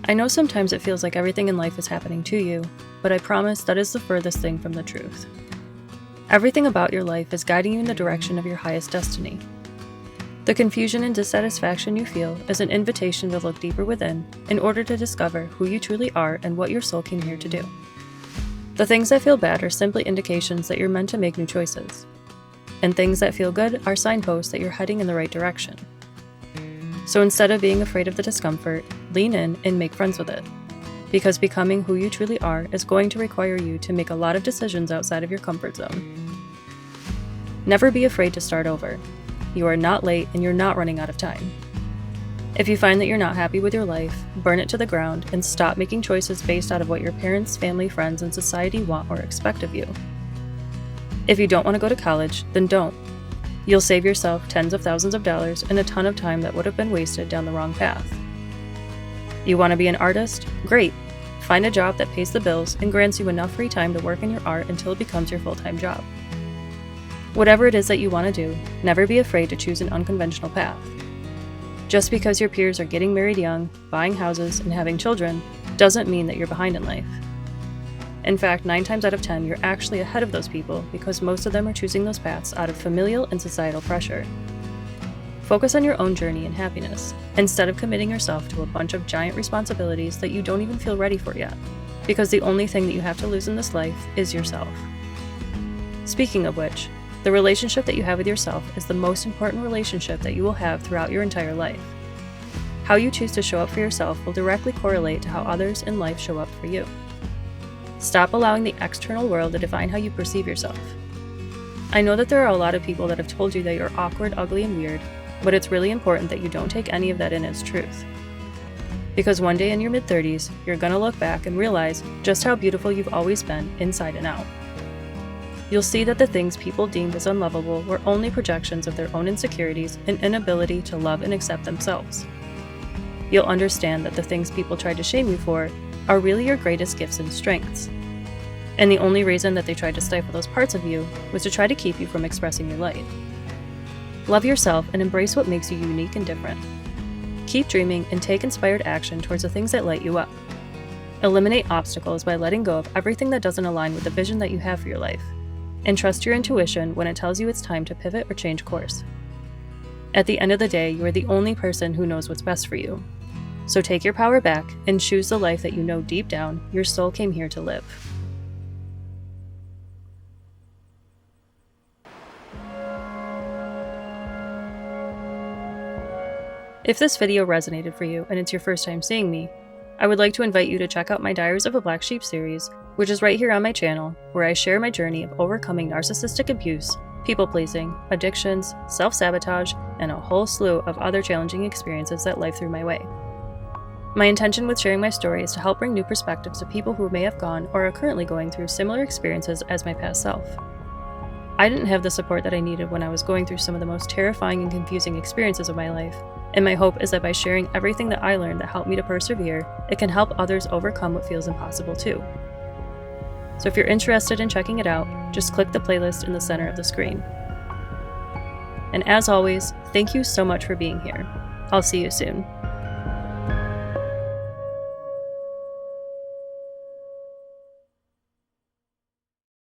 I know sometimes it feels like everything in life is happening to you, but I promise that is the furthest thing from the truth. Everything about your life is guiding you in the direction of your highest destiny. The confusion and dissatisfaction you feel is an invitation to look deeper within in order to discover who you truly are and what your soul came here to do. The things that feel bad are simply indications that you're meant to make new choices. And things that feel good are signposts that you're heading in the right direction. So instead of being afraid of the discomfort, lean in and make friends with it. Because becoming who you truly are is going to require you to make a lot of decisions outside of your comfort zone. Never be afraid to start over. You are not late and you're not running out of time. If you find that you're not happy with your life, burn it to the ground and stop making choices based out of what your parents, family, friends, and society want or expect of you. If you don't want to go to college, then don't. You'll save yourself tens of thousands of dollars and a ton of time that would have been wasted down the wrong path. You want to be an artist? Great. Find a job that pays the bills and grants you enough free time to work in your art until it becomes your full-time job. Whatever it is that you want to do, never be afraid to choose an unconventional path. Just because your peers are getting married young, buying houses, and having children, doesn't mean that you're behind in life. In fact, 9 times out of 10, you're actually ahead of those people because most of them are choosing those paths out of familial and societal pressure. Focus on your own journey and happiness, instead of committing yourself to a bunch of giant responsibilities that you don't even feel ready for yet, because the only thing that you have to lose in this life is yourself. Speaking of which, the relationship that you have with yourself is the most important relationship that you will have throughout your entire life. How you choose to show up for yourself will directly correlate to how others in life show up for you. Stop allowing the external world to define how you perceive yourself. I know that there are a lot of people that have told you that you're awkward, ugly, and weird, but it's really important that you don't take any of that in as truth. Because one day in your mid-30s, you're gonna look back and realize just how beautiful you've always been inside and out. You'll see that the things people deemed as unlovable were only projections of their own insecurities and inability to love and accept themselves. You'll understand that the things people tried to shame you for are really your greatest gifts and strengths. And the only reason that they tried to stifle those parts of you was to try to keep you from expressing your light. Love yourself and embrace what makes you unique and different. Keep dreaming and take inspired action towards the things that light you up. Eliminate obstacles by letting go of everything that doesn't align with the vision that you have for your life. And trust your intuition when it tells you it's time to pivot or change course. At the end of the day, you are the only person who knows what's best for you. So take your power back and choose the life that you know deep down your soul came here to live. If this video resonated for you and it's your first time seeing me, I would like to invite you to check out my Diaries of a Black Sheep series, which is right here on my channel, where I share my journey of overcoming narcissistic abuse, people-pleasing, addictions, self-sabotage, and a whole slew of other challenging experiences that life threw my way. My intention with sharing my story is to help bring new perspectives to people who may have gone or are currently going through similar experiences as my past self. I didn't have the support that I needed when I was going through some of the most terrifying and confusing experiences of my life, and my hope is that by sharing everything that I learned that helped me to persevere, it can help others overcome what feels impossible too. So if you're interested in checking it out, just click the playlist in the center of the screen. And as always, thank you so much for being here. I'll see you soon.